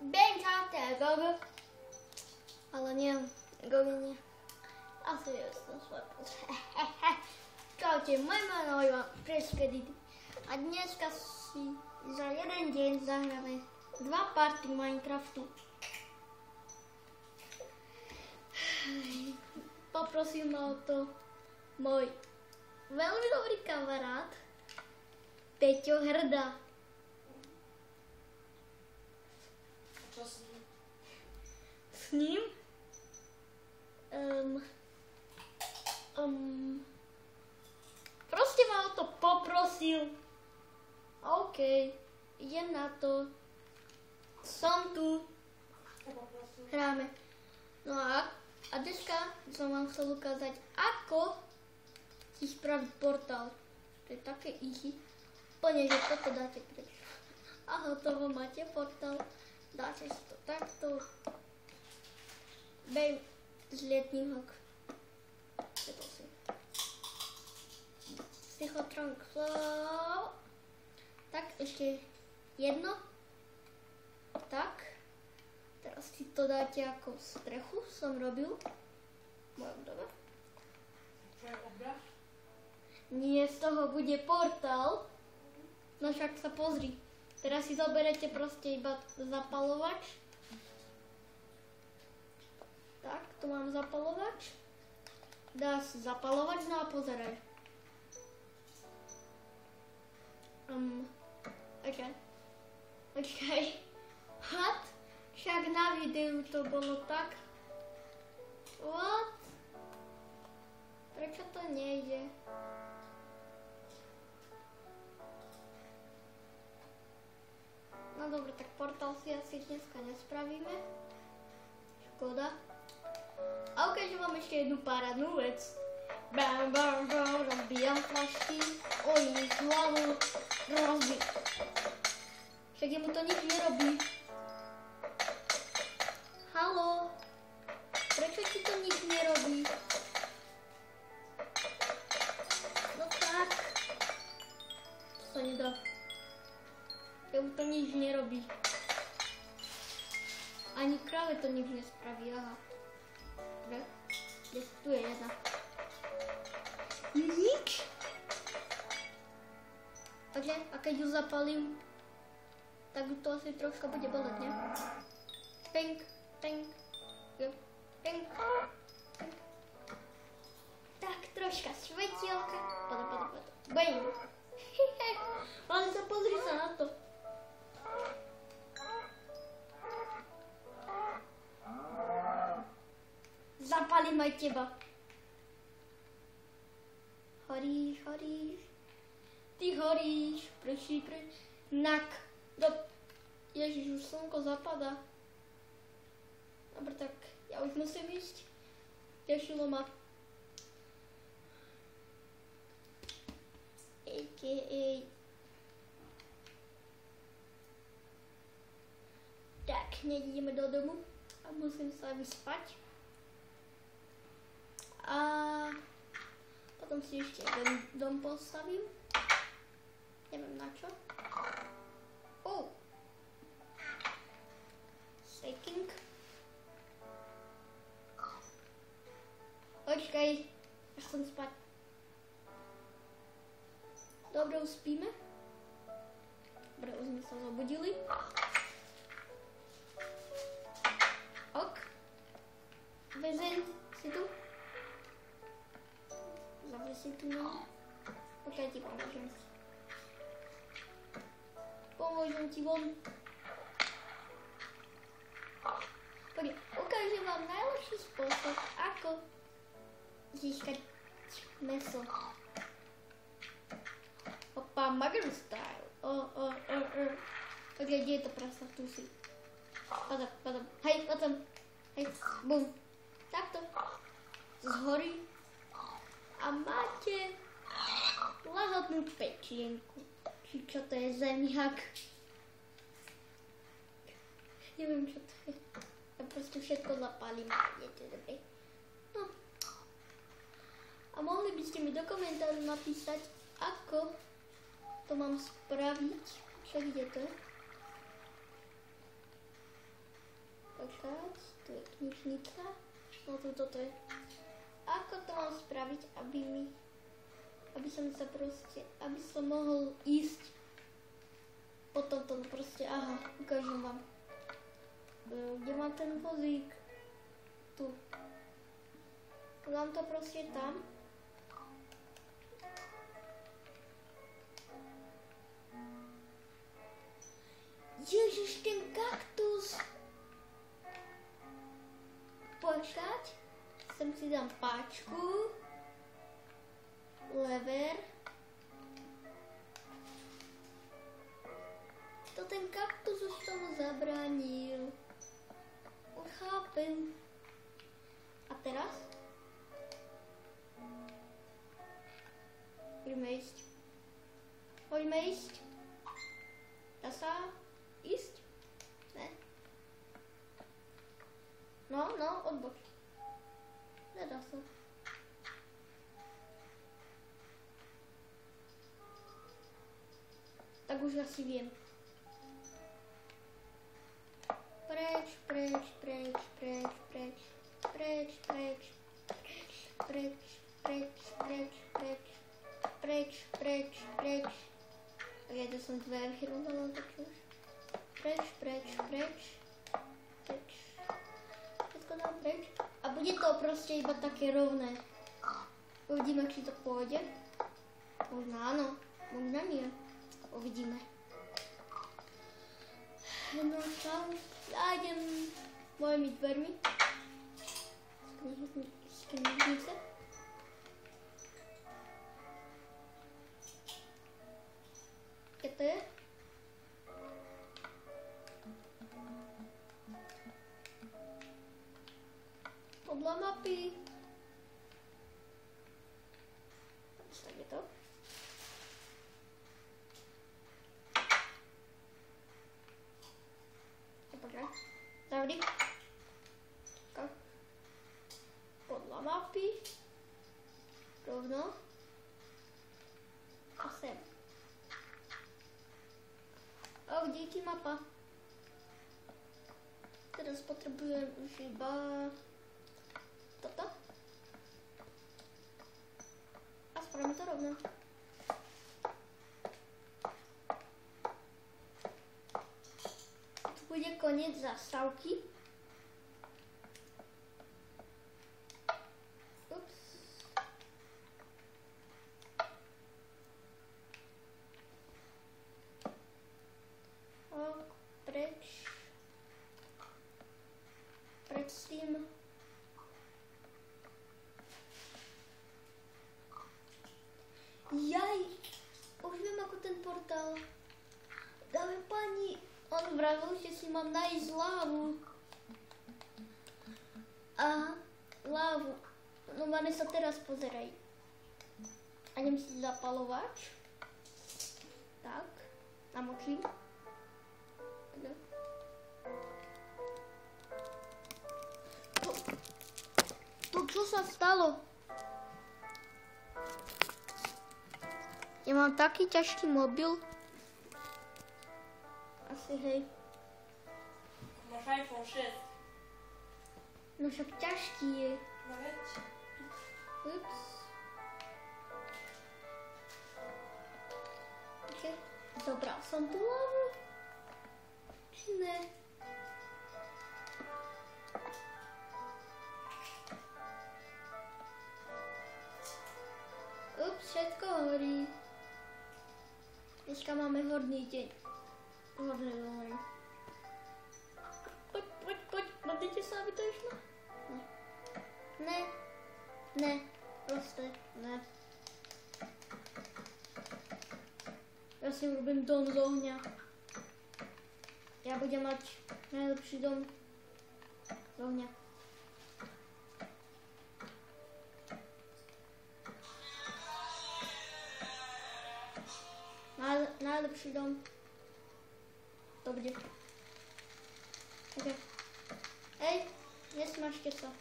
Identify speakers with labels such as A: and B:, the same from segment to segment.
A: Benčáte, Gogo. Ale nie, Gogo nie. Asi je som svoj pozor. Čaute, moje meno je Ivan Preskredit. A dneska si za jeden deň zahráme 2 party Minecraftu. Poprosil ma o to môj veľmi dobrý kamarát Peťo Hrda.
B: Čo s ním?
A: S ním? Proste ma o to poprosil. OK, idem na to. Som tu. Hráme. No a dneska som vám chcel ukázať, ako si spraviť portál. To je také easy. Plne, že toto dáte preč. A hotovo, máte portál. Dáte si to takto. Bej z lietnihok. Psychotrunk flow. Tak, ešte jedno. Tak. Teraz si to dáte ako strechu, som robil v mojom dome.
B: Čo je obraz?
A: Nie, z toho bude portál. No však sa pozri. Teraz si zoberete proste iba zapalovač. Tak, tu mám zapalovač. Dá si zapalovač, no a pozeraj. Počkaj. What? Však na videu to bolo tak. What? Prečo to nejde? No dobre, tak portál si asi dneska nespravíme. Škoda. A ukážem vám ešte jednu parádnu vec. Bam, bam, bam, rozbijam flašky. Oj, hlavu. Rozbij. Však jemu to nič nerobí. Haló? Prečo ti to nič nerobí? No tak. To sa nedá. Jemu to nič nerobí. Ani kráve to nič nespraví, aha. Dobre. Tu je jedna. Nič? Takže, a keď ju zapalím, tak to asi troška bude boleť, ne? Pink, pink, pink, pink. Tak, troška svetielka. Pada. Bang. Ale sa pozri sa na to. Zapalím aj teba. Horíš. Ty horíš. Preši. Nak. Ježiš, už slnko zapadá. Dobre, tak ja už musím ísť. Tešilo ma. A.k.a. Tak, hneď ideme do domu. A musím sa vyspať. A potom si ešte jeden dom postavím. Neviem na čo. Oh. Staking. Počkaj, ja chcem spať. Dobre, už spíme. Dobre, už sme sa zobudili. Ok. Väzeň, si tu? Zavri si tu, no. Počkaj, ti pomôžem. Pomôžem ti von. Poďme, ukážem vám najlepší spôsob, ako získať mäso. Opa, Mugger style. Ok, kde je to prasa? Tu si. Padam. Hej, potom. Hej, bum. Takto. Zhorí. A máte lahodnú pečienku. Či čo to je, zemiak? Neviem, čo to je. Ja proste všetko zapálim. Je to dobré. No. A mohli by ste mi do komentáru napísať, ako to mám spraviť. Však kde to je? Počkať, tu je knižnica. No tu toto je. Ako to mám spraviť, aby som mohol ísť po tomto, no proste, aha, ukážem vám. Kde mám ten vozík? Tu. Dám to proste tam. Ježiš, ten kaktus! Počkať. Sem si dám páčku. Lever. To ten kaktus už tomu zabránil. Už chápem. A teraz? Poďme ísť. Poďme ísť. Dá sa ísť? Ne. No, odboč. Nedá sa. Tak už asi viem. Preč. Ja to som dve vyrovnala, tak už. Preč. Všetko dám preč. A bude to proste iba také rovné. Uvidíme, či to pôjde. Možno áno, možno nie. Uvidíme. No čau. Ja idem mojimi dvermi. Z knižnice. Kde to je? Podľa mapy. Tak je to. Zavri. Podľa mapy. Rovno. A sem. A kde je ti mapa? Teraz potrebujem už iba toto. A spravíme to rovno. Tu bude koniec zastávky. Ups. Preč s tým. Jaj, už viem ako ten portál. Dáme pani, on vravil, že si mám nájsť lávu. Aha, lávu. No Vanessa, teraz pozeraj. A idem si zapalovač. Tak, namočím. To čo sa stalo? Ja mám taký ťažký mobil. Asi hej.
B: Máš iPhone 6.
A: No však ťažký je.
B: No veď.
A: Ups. Okay. Zobral som tú lávu. Či ne? Ups, všetko horí. Dneska máme horný deň. Horný horí. Poď, modlite sa, aby to išlo? Ne, proste, ne. Ja si urobím dom z ohňa. Ja budem mať najlepší dom z ohňa. Najlepší dom. To bude. Okay. Hej, nesmažte sa.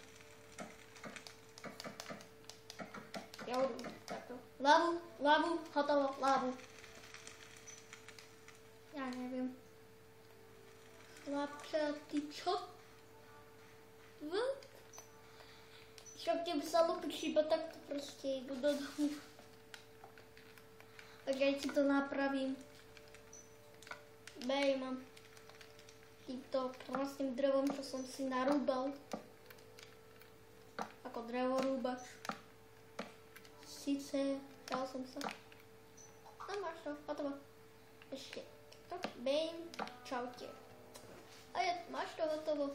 A: Ja urobím takto. Lávu, hotovo, lávu. Ja neviem. Chlapče, ty čo? Však tebe sa lupič iba takto proste idú do domu. Tak aj ti to napravím. Bej, mám týmto krásnym drevom, čo som si narúbal. Ako drevorúbač. Sice, dal som sa. No máš to, hotovo. Ešte. Tak, bejm, čaute. A je, máš to hotovo.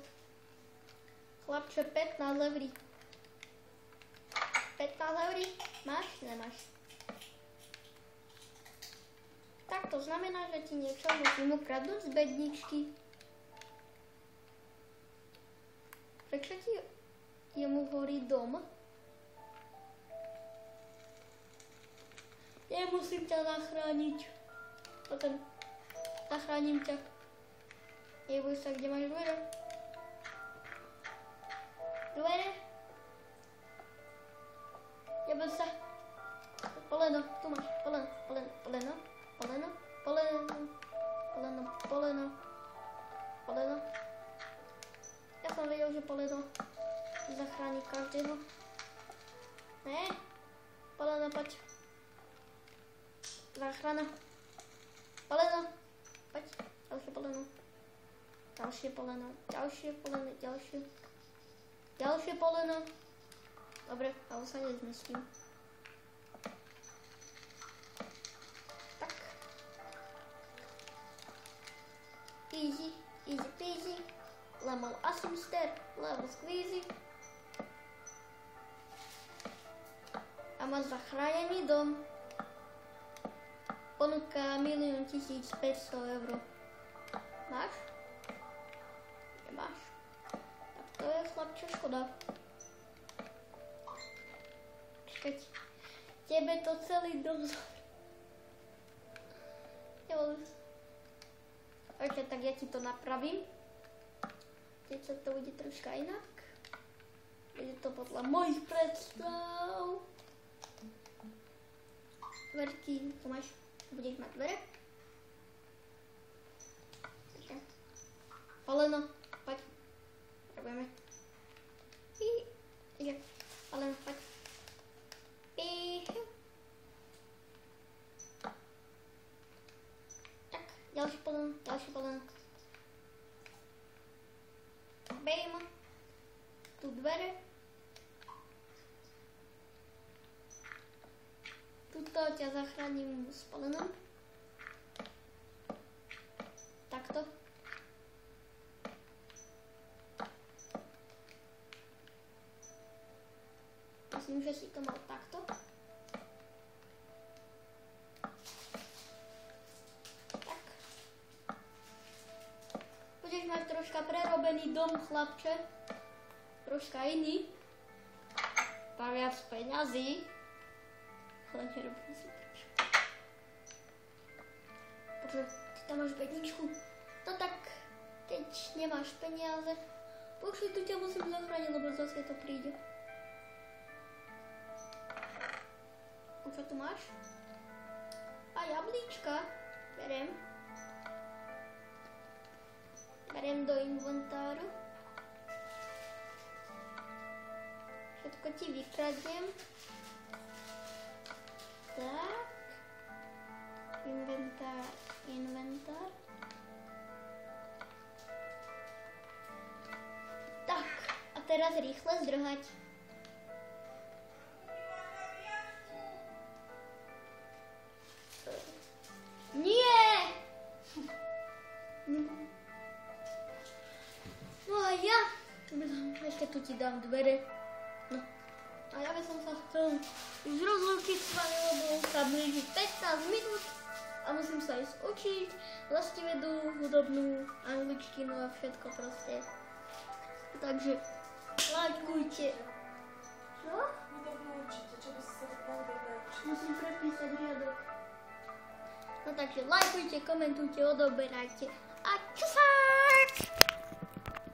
A: Chlapče, 15 €. 15 €? Máš? Nemáš. Tak to znamená, že ti niečo musím ukradnúť z bedničky. Prečo ti jemu horí dom? Nemusím ťa zachrániť. Potom zachránim ťa. Neboj sa, kde máš dvere? Dvere? Neboj sa. Poleno, tu máš. Poleno, poleno, poleno, poleno, poleno, poleno, poleno, poleno. Ja som vedel, že poleno zachráni každého. Ne? Poleno, poď. Záchrana. Poleno. Poď. Ďalšie poleno. Ďalšie poleno. Ďalšie poleno. Ďalšie. Ďalšie poleno. Dobre, ale sa nezmestím. Tak. Easy. Easy peasy. Lemon asister. Lemon squeezy. A má zachránený dom. Ponuka 1 500 €. Máš? Nemáš? Tak to je chlapče škoda. Čakať. Tebe to celý dom OK, tak ja ti to napravím. Teď sa to bude troška inak. Bude to podľa mojich predstav. Dverky, tu máš. Budeš mať dvere. Poleno, poď. Robíme. Poleno, poď. Tak, ďalší poleno, ďalší poleno. Bejm. Tu dvere. Tuto ťa zachránim s polenom. Takto. Myslím, že si to mal takto. Tak. Budeš mať troška prerobený dom, chlapče. Troška iný. Pár viac peňazí. Ale nerobím si nič. Pretože ty tam máš bedničku. No tak, keď nemáš peniaze, počuj, tu ťa musím zachrániť, lebo zase to príde. A čo tu máš? A jablíčka. Berem. Berem do inventáru. Všetko ti vykradnem. Tak. Inventár. Tak. A teraz rýchle zdrhať. Nie! No a ja? Ešte tu ti dám dvere. No. A ja by som sa chcel už rozlúčiť s vami, lebo sa blíži 15 minút a musím sa ísť učiť vlastivedu, hudobnú, angličtinu a všetko proste. Takže lajkujte. Čo?
B: Hudobnú určite, čo by si sa tak hudobné učiť?
A: Musím prepísať riadok. No takže lajkujte, komentujte, odoberajte a čusák!